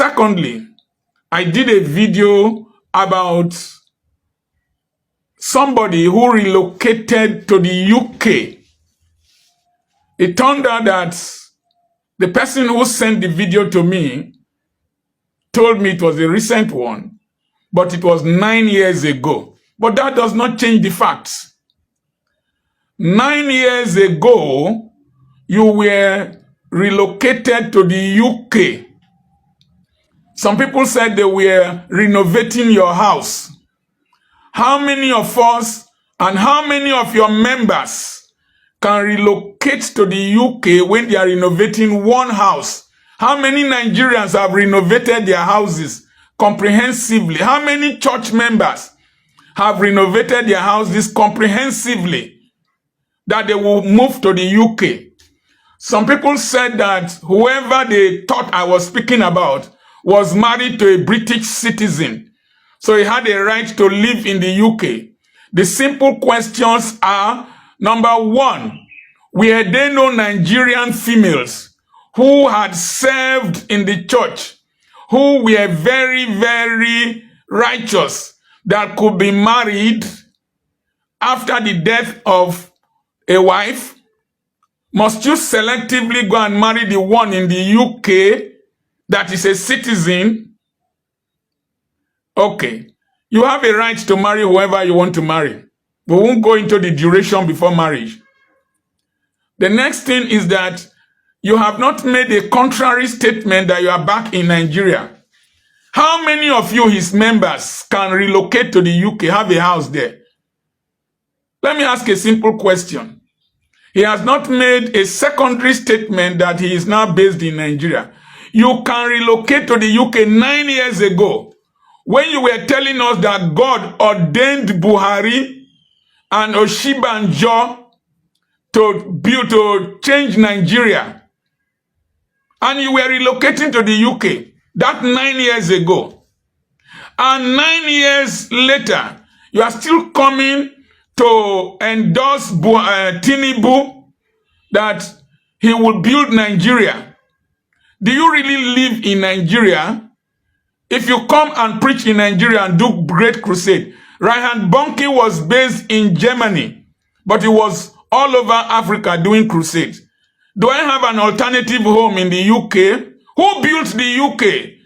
Secondly, I did a video about somebody who relocated to the UK. It turned out that the person who sent the video to me told me it was a recent one, but it was 9 years ago. But that does not change the facts. 9 years ago, you were relocated to the UK. Some people said they were renovating your house. How many of us and how many of your members can relocate to the UK when they are renovating one house? How many Nigerians have renovated their houses comprehensively? How many church members have renovated their houses comprehensively that they will move to the UK? Some people said that whoever they thought I was speaking about was married to a British citizen, so he had a right to live in the UK. The simple questions are, number one, were there no Nigerian females who had served in the church, who were very, very righteous, that could be married after the death of a wife? Must you selectively go and marry the one in the UK that is a citizen? Okay, you have a right to marry whoever you want to marry. We won't go into the duration before marriage. The next thing is that you have not made a contrary statement that you are back in Nigeria. How many of you, his members, can relocate to the UK, have a house there? Let me ask a simple question. He has not made a secondary statement that he is now based in Nigeria. You can relocate to the UK 9 years ago when you were telling us that God ordained Buhari and Oshibanjo to change Nigeria. And you were relocating to the UK. That 9 years ago. And 9 years later, you are still coming to endorse Tinubu that he will build Nigeria. Do you really live in Nigeria? If you come and preach in Nigeria and do great crusade, Reinhard Bonnke was based in Germany, but he was all over Africa doing crusades. Do I have an alternative home in the UK? Who built the UK?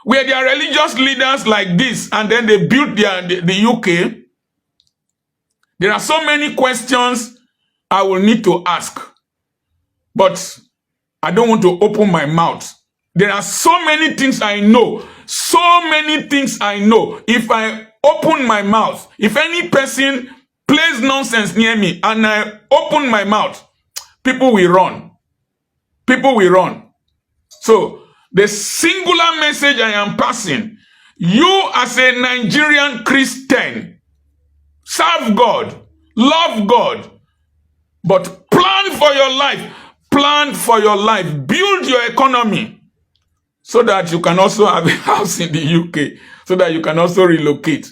Were there religious leaders like this and then they built the UK? There are so many questions I will need to ask, but I don't want to open my mouth. There are so many things I know. So many things I know. If I open my mouth, if any person plays nonsense near me and I open my mouth, people will run. People will run. So, the singular message I am passing, you as a Nigerian Christian, serve God, love God, but plan for your life. Plan for your life. Build your economy so that you can also have a house in the UK, so that you can also relocate.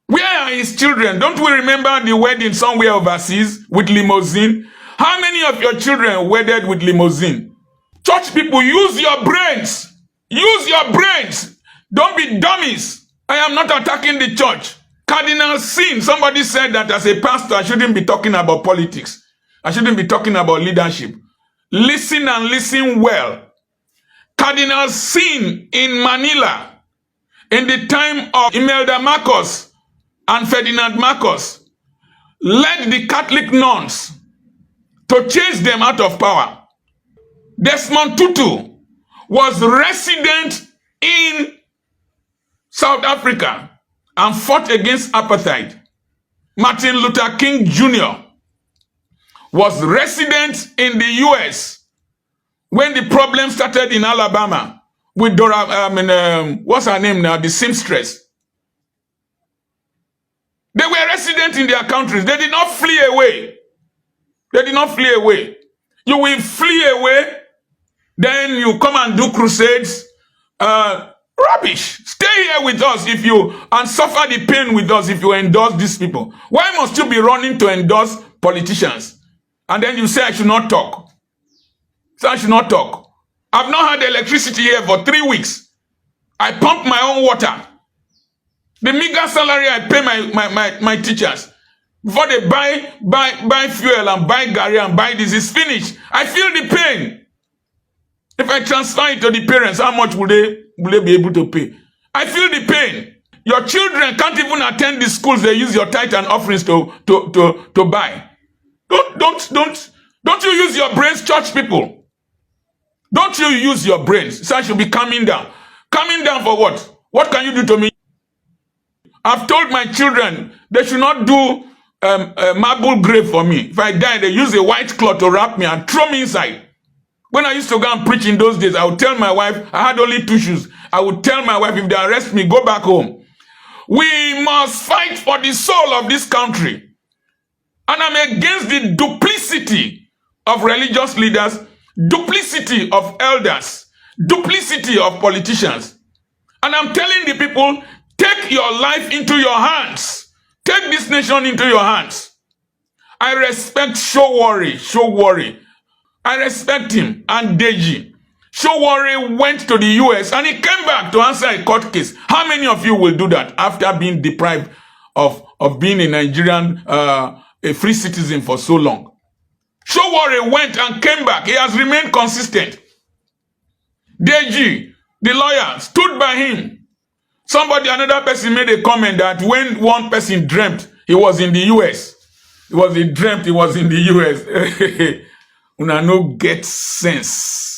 Where are his children? Don't we remember the wedding somewhere overseas with limousine? How many of your children wedded with limousine? Church people, use your brains. Use your brains. Don't be dummies. I am not attacking the church. Cardinal sin. Somebody said that as a pastor, I shouldn't be talking about politics. I shouldn't be talking about leadership. Listen and listen well. Cardinal sin in Manila, in the time of Imelda Marcos and Ferdinand Marcos, led the Catholic nuns to chase them out of power. Desmond Tutu was resident in South Africa and fought against apartheid. Martin Luther King Jr. was resident in the US when the problem started in Alabama with what's her name now? The seamstress. They were resident in their countries. They did not flee away. They did not flee away. You will flee away, then you come and do crusades. Rubbish. Stay here with us if you, and suffer the pain with us if you endorse these people. Why must you be running to endorse politicians? And then you say I should not talk. So I should not talk. I've not had electricity here for 3 weeks. I pump my own water. The meager salary I pay my teachers. Before they buy fuel and buy gari and buy this is finished. I feel the pain. If I transfer it to the parents, how much will they be able to pay? I feel the pain. Your children can't even attend the schools they use your tithe and offerings to buy. Don't you use your brains, church people? Don't you use your brains? So I should be calming down. Calming down for what? What can you do to me? I've told my children they should not do a marble grave for me. If I die, they use a white cloth to wrap me and throw me inside. When I used to go and preach in those days, I would tell my wife, I had only 2 shoes. I would tell my wife, if they arrest me, go back home. We must fight for the soul of this country. And I'm against the duplicity of religious leaders, duplicity of elders, duplicity of politicians. And I'm telling the people, take your life into your hands. Take this nation into your hands. I respect Showori. I respect him and Deji. Showori went to the US and he came back to answer a court case. How many of you will do that after being deprived of being a Nigerian, a free citizen for so long? Showori went and came back. He has remained consistent. Deji, the lawyer, stood by him. Another person made a comment that when one person dreamt he was in the US, he was in the US. Una no get sense.